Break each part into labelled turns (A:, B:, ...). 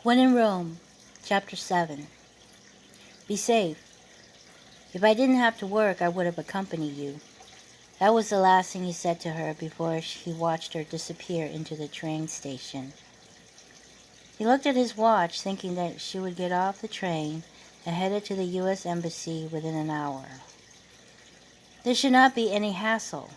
A: When in Rome, Chapter 7. Be safe. If I didn't have to work, I would have accompanied you. That was the last thing he said to her before he watched her disappear into the train station. He looked at his watch, thinking that she would get off the train and headed to the U.S. Embassy within an hour. There should not be any hassle.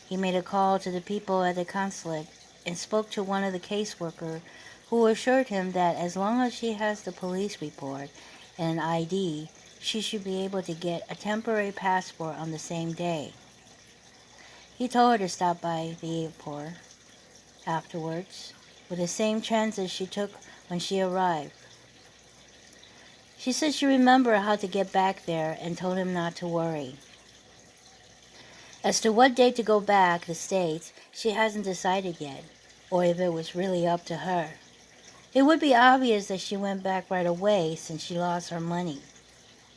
A: He made a call to the people at the consulate and spoke to one of the caseworkers who assured him that as long as she has the police report and an ID, she should be able to get a temporary passport on the same day. He told her to stop by the airport afterwards with the same transit she took when she arrived. She said she remembered how to get back there and told him not to worry. As to what day to go back to the States, she hasn't decided yet, or if it was really up to her. It would be obvious that she went back right away since she lost her money.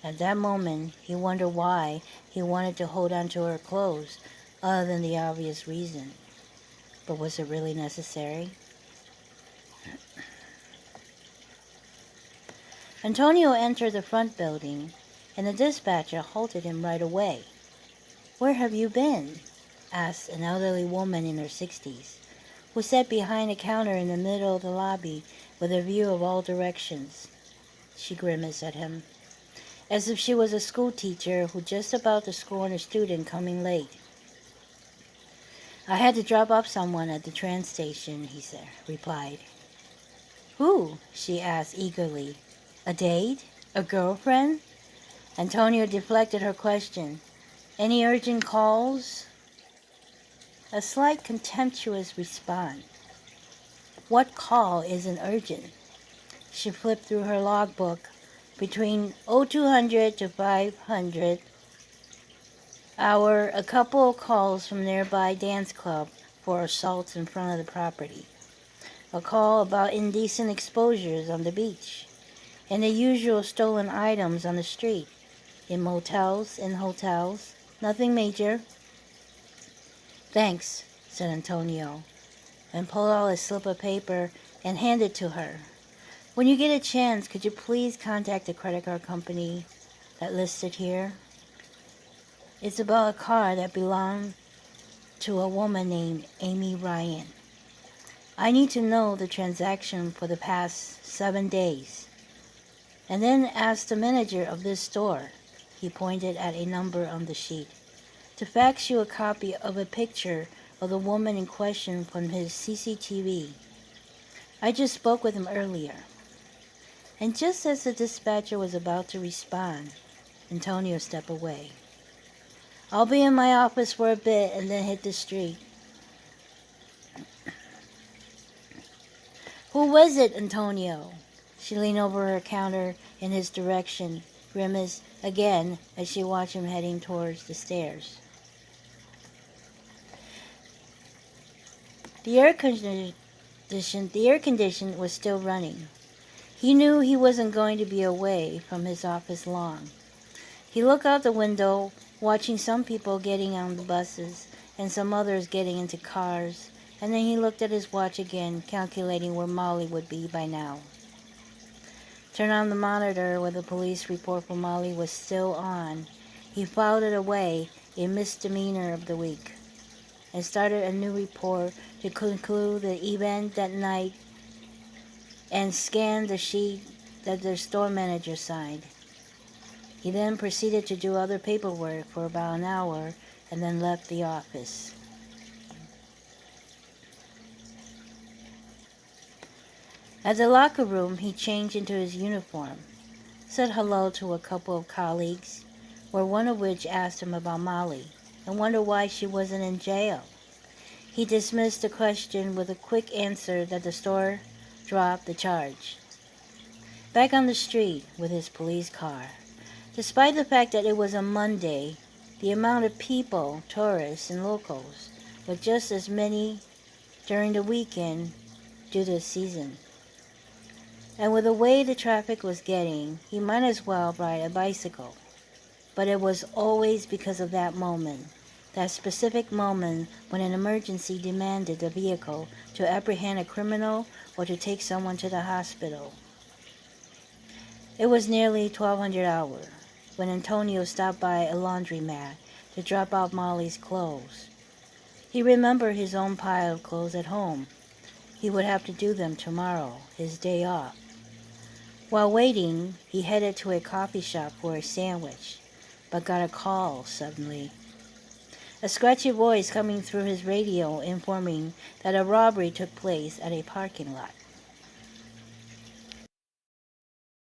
A: At that moment, he wondered why he wanted to hold on to her clothes, other than the obvious reason. But was it really necessary? Antonio entered the front building, and the dispatcher halted him right away. "Where have you been?" asked an elderly woman in her 60s, who sat behind a counter in the middle of the lobby with a view of all directions. She grimaced at him, as if she was a school teacher who just about to scorn a student coming late. "I had to drop off someone at the train station," he replied. "Who?" she asked eagerly. "A date? A girlfriend?" Antonio deflected her question. "Any urgent calls?" A slight contemptuous response. What call isn't urgent? She flipped through her logbook. Between 0200 to 500 hour, a couple of calls from nearby dance club for assaults in front of the property. A call about indecent exposures on the beach. And the usual stolen items on the street. In motels and hotels. Nothing major. "Thanks," said Antonio, and pulled out a slip of paper and handed it to her. "When you get a chance, could you please contact the credit card company that listed here? It's about a car that belonged to a woman named Amy Ryan. I need to know the transaction for the past 7 days. And then ask the manager of this store," he pointed at a number on the sheet, "to fax you a copy of a picture of the woman in question from his CCTV. I just spoke with him earlier." And just as the dispatcher was about to respond, Antonio stepped away. "I'll be in my office for a bit and then hit the street." "Who was it, Antonio?" She leaned over her counter in his direction, grimaced again as she watched him heading towards the stairs. The air condition was still running. He knew he wasn't going to be away from his office long. He looked out the window, watching some people getting on the buses and some others getting into cars, and then he looked at his watch again, calculating where Molly would be by now. Turned on the monitor where the police report for Molly was still on. He filed it away, a misdemeanor of the week, and started a new report to conclude the event that night and scanned the sheet that the store manager signed. He then proceeded to do other paperwork for about an hour and then left the office. At the locker room, he changed into his uniform, said hello to a couple of colleagues, one of which asked him about Molly and wondered why she wasn't in jail. He dismissed the question with a quick answer that the store dropped the charge. Back on the street with his police car. Despite the fact that it was a Monday, the amount of people, tourists, and locals was just as many during the weekend due to the season. And with the way the traffic was getting, he might as well ride a bicycle. But it was always because of that moment that specific moment when an emergency demanded a vehicle to apprehend a criminal or to take someone to the hospital. It was nearly 1200 hours when Antonio stopped by a laundromat to drop off Molly's clothes. He remembered his own pile of clothes at home. He would have to do them tomorrow, his day off. While waiting, he headed to a coffee shop for a sandwich, but got a call suddenly. A scratchy voice coming through his radio informing that a robbery took place at a parking lot.